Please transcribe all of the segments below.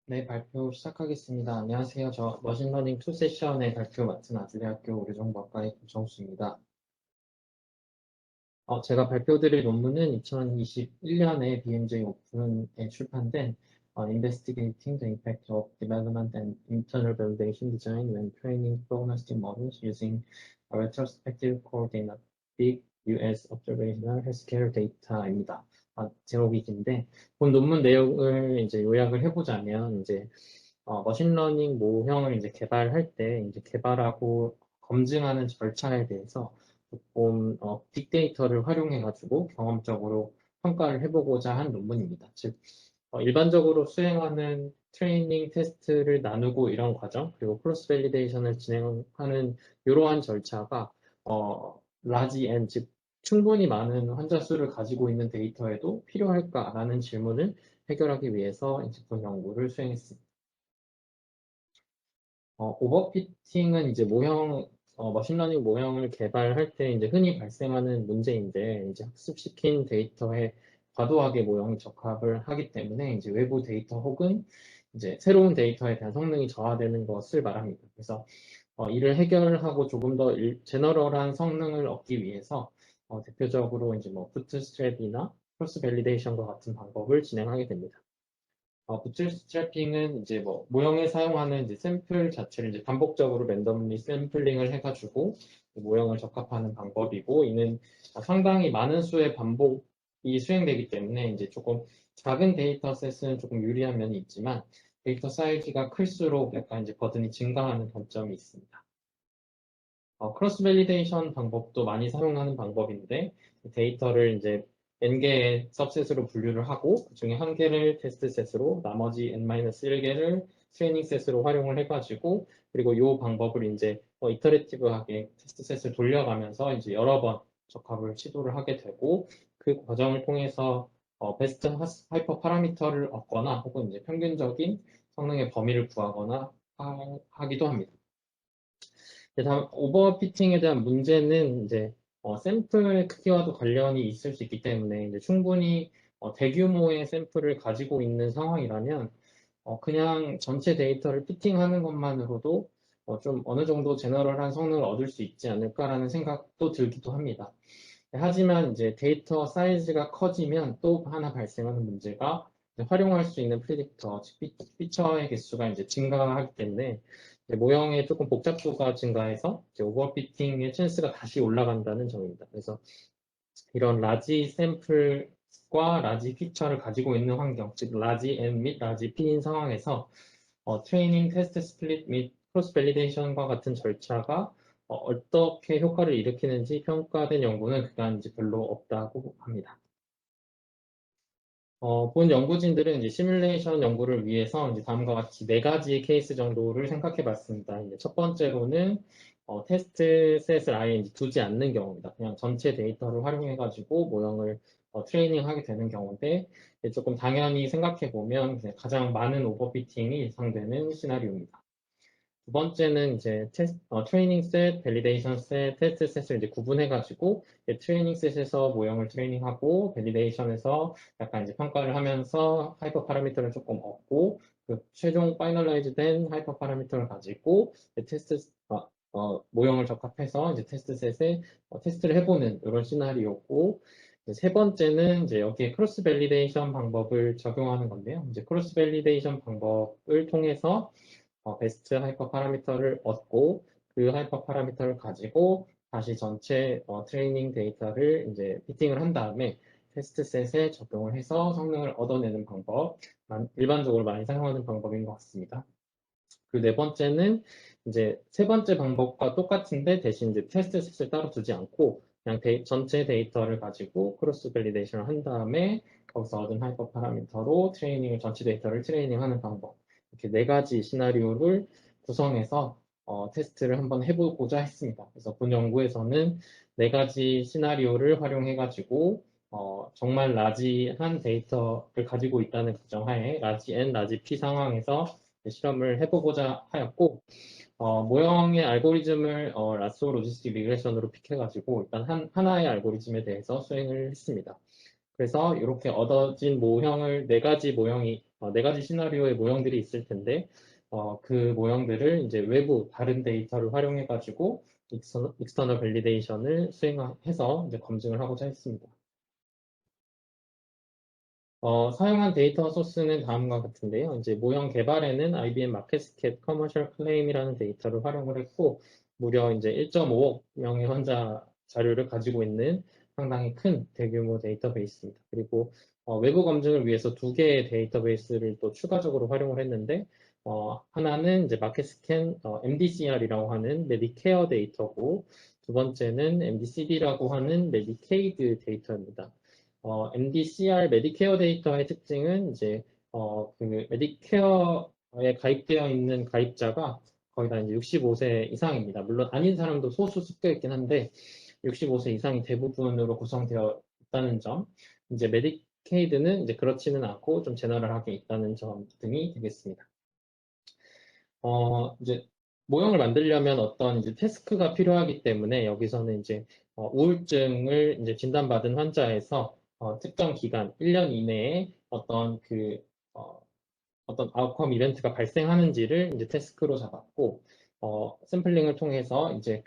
네, 발표 시작하겠습니다. 안녕하세요. 저 머신러닝 2 세션의 발표 맡은 아주대학교 우주정보학과의 김정수입니다. 제가 발표드릴 논문은 2021년에 BMJ 오픈에 출판된 Investigating the Impact of Development and Internal Validation Design when Training Prognostic Models Using a Retrospective Coordinated US Observational Healthcare Data입니다. 제목이 긴데, 본 논문 내용을 이제 요약을 해보자면, 이제 머신러닝 모형을 이제 개발할 때 이제 개발하고 검증하는 절차에 대해서 조금 빅데이터를 활용해가지고 경험적으로 평가를 해보고자 한 논문입니다. 즉 일반적으로 수행하는 트레이닝 테스트를 나누고 이런 과정 그리고 크로스 밸리데이션을 진행하는 이러한 절차가 라지 N 즉 충분히 많은 환자 수를 가지고 있는 데이터에도 필요할까라는 질문을 해결하기 위해서 이제 본 연구를 수행했습니다. 오버피팅은 이제 머신러닝 모형을 개발할 때 이제 흔히 발생하는 문제인데, 이제 학습시킨 데이터에 과도하게 모형이 적합을 하기 때문에 이제 외부 데이터 혹은 이제 새로운 데이터에 대한 성능이 저하되는 것을 말합니다. 그래서 이를 해결하고 조금 더 제너럴한 성능을 얻기 위해서 대표적으로 이제 뭐 부트스트랩이나 크로스 밸리데이션과 같은 방법을 진행하게 됩니다. 부트스트래핑은 이제 뭐 모형에 사용하는 이제 샘플 자체를 이제 반복적으로 랜덤리 샘플링을 해가지고 모형을 적합하는 방법이고, 이는 상당히 많은 수의 반복이 수행되기 때문에 이제 조금 작은 데이터셋은 조금 유리한 면이 있지만 데이터 사이즈가 클수록 약간 이제 버든이 증가하는 단점이 있습니다. 크로스 밸리데이션 방법도 많이 사용하는 방법인데, 데이터를 이제 n개의 सब셋으로 분류를 하고 그중에 한 개를 테스트 셋으로 나머지 n-1개를 트레이닝 셋으로 활용을 해가지고, 그리고 이 방법을 이제 이터레이티브하게 테스트 셋을 돌려가면서 이제 여러 번 적합을 시도를 하게 되고, 그 과정을 통해서 베스트 하이퍼 파라미터를 얻거나 혹은 이제 평균적인 성능의 범위를 구하거나 하기도 합니다. 다음 오버피팅에 대한 문제는 이제 샘플 크기와도 관련이 있을 수 있기 때문에 이제 충분히 대규모의 샘플을 가지고 있는 상황이라면 그냥 전체 데이터를 피팅하는 것만으로도 좀 어느 정도 제너럴한 성능을 얻을 수 있지 않을까라는 생각도 들기도 합니다. 하지만 이제 데이터 사이즈가 커지면 또 하나 발생하는 문제가 활용할 수 있는 프리딕터, 즉 피처의 개수가 이제 증가하기 때문에 모형의 조금 복잡도가 증가해서 오버피팅의 찬스가 다시 올라간다는 점입니다. 그래서 이런 라지 샘플과 라지 피처를 가지고 있는 환경, 즉 라지 M 및 라지 P인 상황에서 트레이닝 테스트 스플릿 및 크로스 밸리데이션과 같은 절차가 어떻게 효과를 일으키는지 평가된 연구는 그간 이제 별로 없다고 합니다. 본 연구진들은 이제 시뮬레이션 연구를 위해서 이제 다음과 같이 네 가지 케이스 정도를 생각해 봤습니다. 이제 첫 번째로는 테스트 셋을 아예 이제 두지 않는 경우입니다. 그냥 전체 데이터를 활용해 가지고 모형을 트레이닝 하게 되는 경우인데, 조금 당연히 생각해 보면 가장 많은 오버피팅이 예상되는 시나리오입니다. 두 번째는 이제 트레이닝 셋, 밸리데이션 셋, 테스트 셋을 이제 구분해가지고 트레이닝 셋에서 모형을 트레이닝하고 밸리데이션에서 약간 이제 평가를 하면서 하이퍼 파라미터를 조금 얻고 그 최종 파이널라이즈된 하이퍼 파라미터를 가지고 테스트 모형을 적합해서 이제 테스트 셋에 테스트를 해보는 이런 시나리오고, 세 번째는 이제 여기에 크로스 밸리데이션 방법을 적용하는 건데요. 이제 크로스 밸리데이션 방법을 통해서 베스트 하이퍼 파라미터를 얻고 그 하이퍼 파라미터를 가지고 다시 전체 트레이닝 데이터를 이제 피팅을 한 다음에 테스트 셋에 적용을 해서 성능을 얻어내는 방법, 일반적으로 많이 사용하는 방법인 것 같습니다. 그 네 번째는 이제 세 번째 방법과 똑같은데 대신 이제 테스트 셋을 따로 두지 않고 그냥 전체 데이터를 가지고 크로스 밸리데이션을 한 다음에 거기서 얻은 하이퍼 파라미터로 전체 데이터를 트레이닝하는 방법, 이렇게 네 가지 시나리오를 구성해서 테스트를 한번 해보고자 했습니다. 그래서 본 연구에서는 네 가지 시나리오를 활용해가지고 정말 라지한 데이터를 가지고 있다는 가정하에 라지 N, 라지 P 상황에서 실험을 해보고자 하였고, 모형의 알고리즘을 라쏘 로지스틱 리그레션으로 픽해가지고 일단 하나의 알고리즘에 대해서 수행을 했습니다. 그래서 이렇게 얻어진 모형을 네 가지 모형이 네 가지 시나리오의 모형들이 있을 텐데 그 모형들을 이제 외부 다른 데이터를 활용해 가지고 익스터널 밸리데이션을 수행해서 이제 검증을 하고자 했습니다. 사용한 데이터 소스는 다음과 같은데요. 이제 모형 개발에는 IBM 마켓스캣 커머셜 클레임이라는 데이터를 활용을 했고, 무려 이제 1.5억 명의 환자 자료를 가지고 있는 상당히 큰 대규모 데이터베이스입니다. 그리고 외부 검증을 위해서 두 개의 데이터베이스를 또 추가적으로 활용을 했는데, 하나는 이제 마켓스캔 MDCR이라고 하는 메디케어 데이터고, 두 번째는 MDCD라고 하는 메디케이드 데이터입니다. MDCR 메디케어 데이터의 특징은 이제 그 메디케어에 가입되어 있는 가입자가 거의 다 이제 65세 이상입니다. 물론 아닌 사람도 소수 섞여 있긴 한데 65세 이상이 대부분으로 구성되어 있다는 점, 이제 메디케이드는 이제 그렇지는 않고 좀 제너럴하게 있다는 점 등이 되겠습니다. 이제 모형을 만들려면 어떤 이제 태스크가 필요하기 때문에 여기서는 이제 우울증을 이제 진단받은 환자에서 특정 기간 1년 이내에 어, 어떤 아웃컴 이벤트가 발생하는지를 이제 태스크로 잡았고 샘플링을 통해서 이제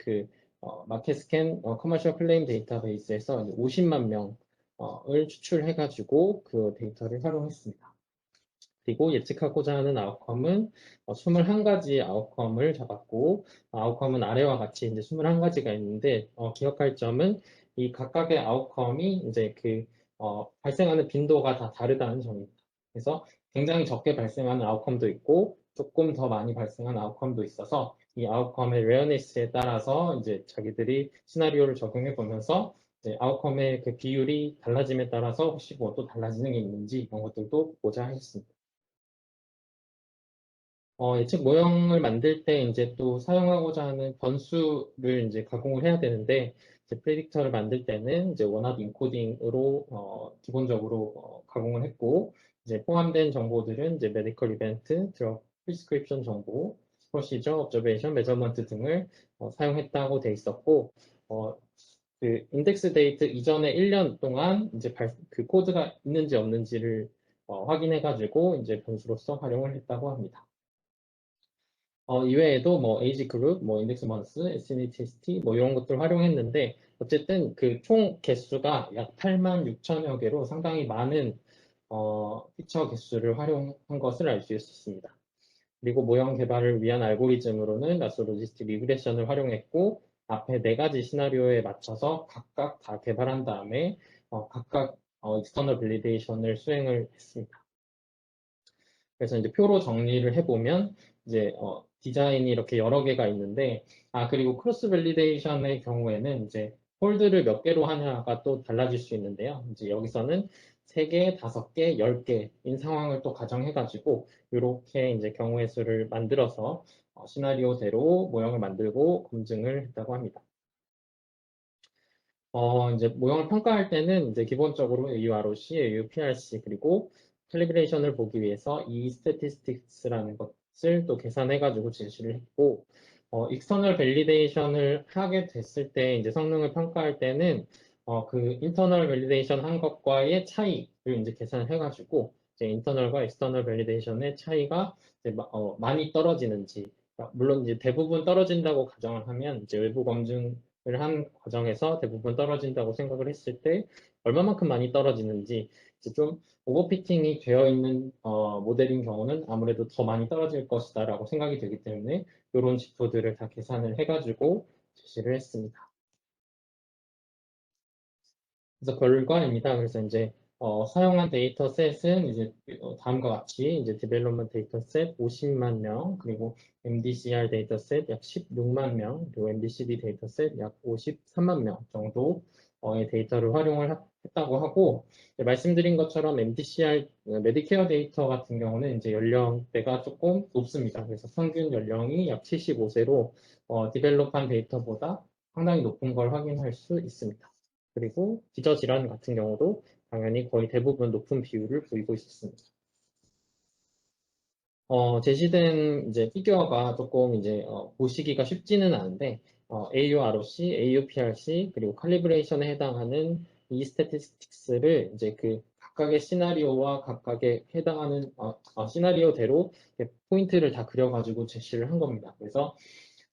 마켓스캔 커머셜 클레임 데이터베이스에서 50만 명을 추출해가지고 그 데이터를 활용했습니다. 그리고 예측하고자 하는 아웃컴은 21가지 아웃컴을 잡았고, 아웃컴은 아래와 같이 이제 21가지가 있는데, 기억할 점은 이 각각의 아웃컴이 이제 발생하는 빈도가 다 다르다는 점입니다. 그래서 굉장히 적게 발생하는 아웃컴도 있고, 조금 더 많이 발생하는 아웃컴도 있어서, 이 아웃컴의 레어니스에 따라서 이제 자기들이 시나리오를 적용해 보면서 아웃컴의 그 비율이 달라짐에 따라서 혹시 뭐 또 달라지는 게 있는지 이런 것들도 보고자 했습니다. 예측 모형을 만들 때 이제 또 사용하고자 하는 변수를 이제 가공을 해야 되는데, 이제 프레딕터를 만들 때는 이제 원합 인코딩으로 기본적으로 가공을 했고, 이제 포함된 정보들은 이제 메디컬 이벤트, 드럭 프리스크립션 정보, 프로시저, observation, measurement 등을 사용했다고 돼 있었고, 어, 그 인덱스 데이트 이전에 1년 동안 이제 그 코드가 있는지 없는지를 확인해가지고 이제 변수로서 활용을 했다고 합니다. 이외에도 뭐 에이지 그룹, 뭐 인덱스 먼스, SNETST 뭐 이런 것들 활용했는데 어쨌든 그 총 개수가 약 8만 6천여 개로 상당히 많은 피처 개수를 활용한 것을 알 수 있었습니다. 그리고 모형 개발을 위한 알고리즘으로는 라소 로지스틱 리그레션을 활용했고 앞에 네 가지 시나리오에 맞춰서 각각 다 개발한 다음에 각각 익스터널 밸리데이션을 수행을 했습니다. 그래서 이제 표로 정리를 해보면 이제 디자인이 이렇게 여러 개가 있는데 그리고 크로스 밸리데이션의 경우에는 이제 홀드를 몇 개로 하냐가 또 달라질 수 있는데요. 이제 여기서는 3개, 5개, 10개인 상황을 또 가정해가지고 이렇게 이제 경우의 수를 만들어서 시나리오대로 모형을 만들고 검증을 했다고 합니다. 이제 모형을 평가할 때는 이제 기본적으로 AUROC, AUPRC 그리고 캘리브레이션을 보기 위해서 이 statistics라는 것을 또 계산해가지고 제시를 했고, 익스터널 밸리데이션을 하게 됐을 때 이제 성능을 평가할 때는 그 인터널 밸리데이션 한 것과의 차이를 이제 계산을 해가지고 이제 인터널과 익스터널 밸리데이션의 차이가 이제 많이 떨어지는지, 물론 이제 대부분 떨어진다고 가정을 하면 이제 외부 검증 한 과정에서 대부분 떨어진다고 생각을 했을 때 얼마만큼 많이 떨어지는지 이제 좀 오버피팅이 되어 있는 모델인 경우는 아무래도 더 많이 떨어질 것이다라고 생각이 되기 때문에 이런 지표들을 다 계산을 해가지고 제시를 했습니다. 그래서 결과입니다. 그래서 이제 사용한 데이터셋은 이제 다음과 같이 이제 디벨롭먼트 데이터셋 50만 명, 그리고 MDCR 데이터셋 약 16만 명, 그리고 MDCD 데이터셋 약 53만 명 정도의 데이터를 활용을 했다고 하고 말씀드린 것처럼 MDCR 메디케어 데이터 같은 경우는 이제 연령대가 조금 높습니다. 그래서 평균 연령이 약 75세로 디벨롭한 데이터보다 상당히 높은 걸 확인할 수 있습니다. 그리고 기저질환 같은 경우도 당연히 거의 대부분 높은 비율을 보이고 있었습니다. 제시된 이제 피규어가 조금 이제 보시기가 쉽지는 않은데 AUROC, AUPRC 그리고 칼리브레이션에 해당하는 이 스태티스틱스를 이제 각각의 시나리오와 각각의 해당하는 시나리오대로 포인트를 다 그려가지고 제시를 한 겁니다. 그래서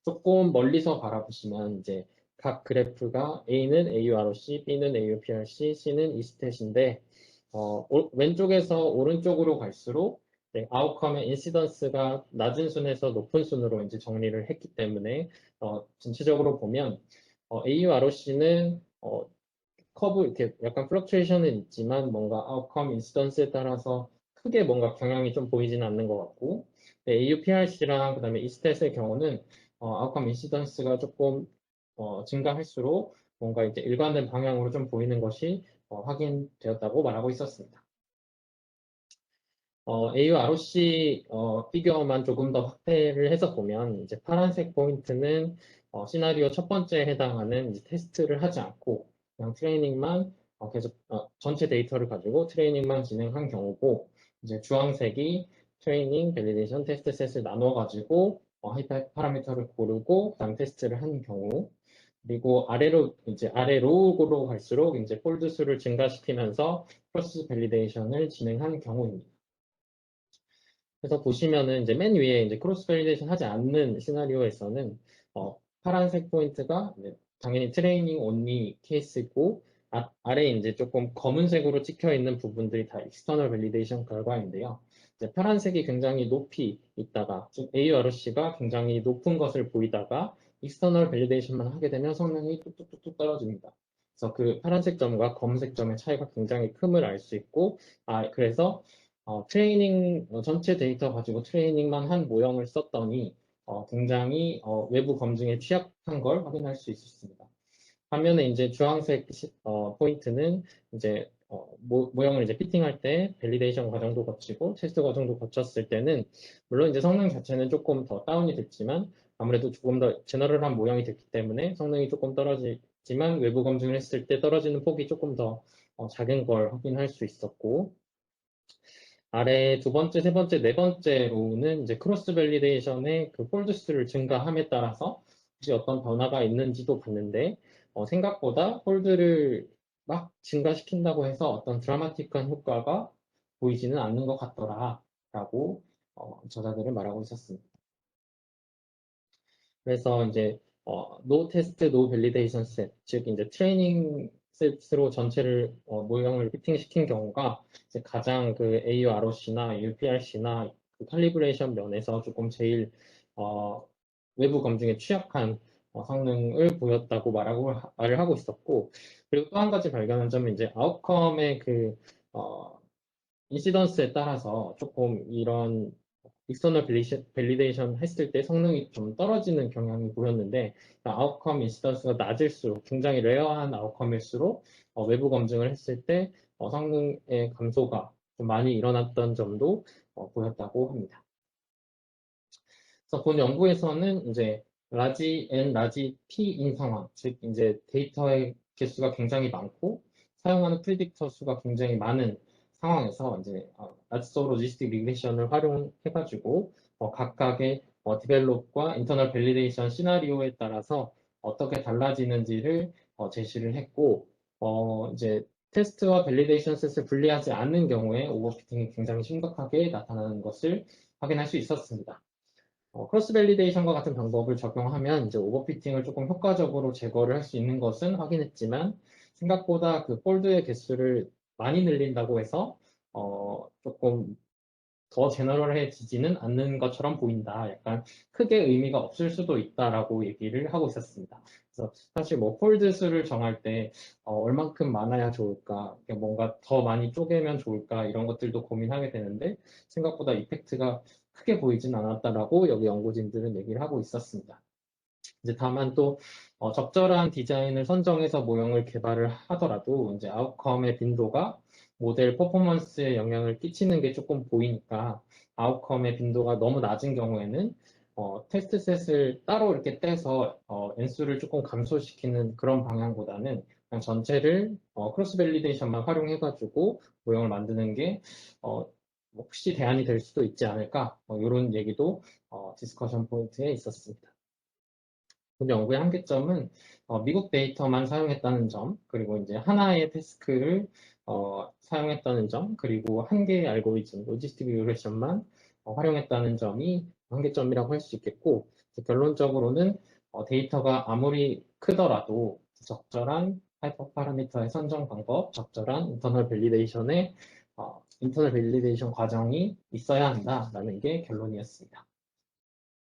조금 멀리서 바라보시면 이제 각 그래프가 A는 AUROC, B는 AUPRC, C는 E스탯인데 왼쪽에서 오른쪽으로 갈수록 아웃컴의 인시던스가 낮은 순에서 높은 순으로 이제 정리를 했기 때문에 전체적으로 보면 AUROC는 커브 이렇게 약간 플럭츄에이션은 있지만 뭔가 아웃컴 인시던스에 따라서 크게 뭔가 경향이 좀 보이지는 않는 것 같고 AUPRC랑 그다음에 이스탯의 경우는 아웃컴 인시던스가 조금 증가할수록 뭔가 이제 일관된 방향으로 좀 보이는 것이 확인되었다고 말하고 있었습니다. AUROC 피규어만 조금 더 확대를 해서 보면 이제 파란색 포인트는 시나리오 첫 번째에 해당하는 이제 테스트를 하지 않고 그냥 트레이닝만 계속 전체 데이터를 가지고 트레이닝만 진행한 경우고 이제 주황색이 트레이닝, 밸리데이션, 테스트 셋을 나눠 가지고 하이퍼 파라미터를 고르고 그다음 테스트를 한 경우 그리고 아래로 갈수록 이제 폴드 수를 증가시키면서 크로스 밸리데이션을 진행한 경우입니다. 그래서 보시면은 이제 맨 위에 이제 크로스 밸리데이션 하지 않는 시나리오에서는 파란색 포인트가 당연히 트레이닝 온리 케이스고 아래에 이제 조금 검은색으로 찍혀 있는 부분들이 다 익스터널 밸리데이션 결과인데요. 이제 파란색이 굉장히 높이 있다가 즉 AURC가 굉장히 높은 것을 보이다가 익스터널 밸리데이션만 하게 되면 성능이 뚝뚝뚝뚝 떨어집니다. 그래서 그 파란색 점과 검은색 점의 차이가 굉장히 큼을 알 수 있고 그래서 트레이닝 전체 데이터 가지고 트레이닝만 한 모형을 썼더니 굉장히 외부 검증에 취약한 걸 확인할 수 있었습니다. 반면에 이제 주황색 포인트는 이제 모형을 이제 피팅할 때 밸리데이션 과정도 거치고 테스트 과정도 거쳤을 때는 물론 이제 성능 자체는 조금 더 다운이 됐지만 아무래도 조금 더 제너럴한 모형이 됐기 때문에 성능이 조금 떨어지지만 외부 검증을 했을 때 떨어지는 폭이 조금 더 작은 걸 확인할 수 있었고 아래 두 번째, 세 번째, 네 번째로는 이제 크로스 밸리데이션의 그 폴드 수를 증가함에 따라서 혹시 어떤 변화가 있는지도 봤는데 생각보다 폴드를 막 증가시킨다고 해서 어떤 드라마틱한 효과가 보이지는 않는 것 같더라라고 저자들은 말하고 있었습니다. 그래서 이제 no test, no validation set, 즉 이제 트레이닝 셋으로 전체를 모형을 피팅시킨 경우가 이제 가장 그 AUROC나 UPRC나 그 칼리브레이션 면에서 조금 제일 외부 검증에 취약한 성능을 보였다고 말을 하고 있었고 그리고 또 한 가지 발견한 점은 이제 아웃컴의 그 인시던스에 따라서 조금 이런 익스터널 밸리데이션 했을 때 성능이 좀 떨어지는 경향이 보였는데 아웃컴 인시던스가 낮을수록 굉장히 레어한 아웃컴일수록 외부 검증을 했을 때 성능의 감소가 좀 많이 일어났던 점도 보였다고 합니다. 그래서 본 연구에서는 이제 라지 N, 라지 P인 상황, 즉 이제 데이터의 개수가 굉장히 많고 사용하는 프리딕터 수가 굉장히 많은 상황에서 이제 라지소 로지스틱 리그레션을 활용해가지고 각각의 디벨롭과 인터널 밸리데이션 시나리오에 따라서 어떻게 달라지는지를 제시를 했고 이제 테스트와 밸리데이션 셋을 분리하지 않는 경우에 오버피팅이 굉장히 심각하게 나타나는 것을 확인할 수 있었습니다. 크로스 밸리데이션과 같은 방법을 적용하면 이제 오버피팅을 조금 효과적으로 제거를 할 수 있는 것은 확인했지만 생각보다 그 폴드의 개수를 많이 늘린다고 해서 조금 더 제너럴해지지는 않는 것처럼 보인다. 약간 크게 의미가 없을 수도 있다라고 얘기를 하고 있었습니다. 그래서 사실 뭐 폴드 수를 정할 때 얼만큼 많아야 좋을까, 뭔가 더 많이 쪼개면 좋을까 이런 것들도 고민하게 되는데 생각보다 이펙트가 크게 보이진 않았다라고 여기 연구진들은 얘기를 하고 있었습니다. 이제 다만 또 적절한 디자인을 선정해서 모형을 개발을 하더라도 이제 아웃컴의 빈도가 모델 퍼포먼스에 영향을 끼치는 게 조금 보이니까 아웃컴의 빈도가 너무 낮은 경우에는 테스트 셋을 따로 이렇게 떼서 N수를 조금 감소시키는 그런 방향보다는 그냥 전체를 크로스 밸리데이션만 활용해가지고 모형을 만드는 게 혹시 대안이 될 수도 있지 않을까 이런 얘기도 디스커션 포인트에 있었습니다. 본 연구의 한계점은 미국 데이터만 사용했다는 점, 그리고 이제 하나의 태스크를 사용했다는 점, 그리고 한 개의 알고리즘, 로지스틱 리그레션만 활용했다는 점이 한계점이라고 할 수 있겠고, 결론적으로는 데이터가 아무리 크더라도 적절한 하이퍼 파라미터의 선정 방법, 적절한 인터널 밸리데이션 과정이 있어야 한다라는 게 결론이었습니다.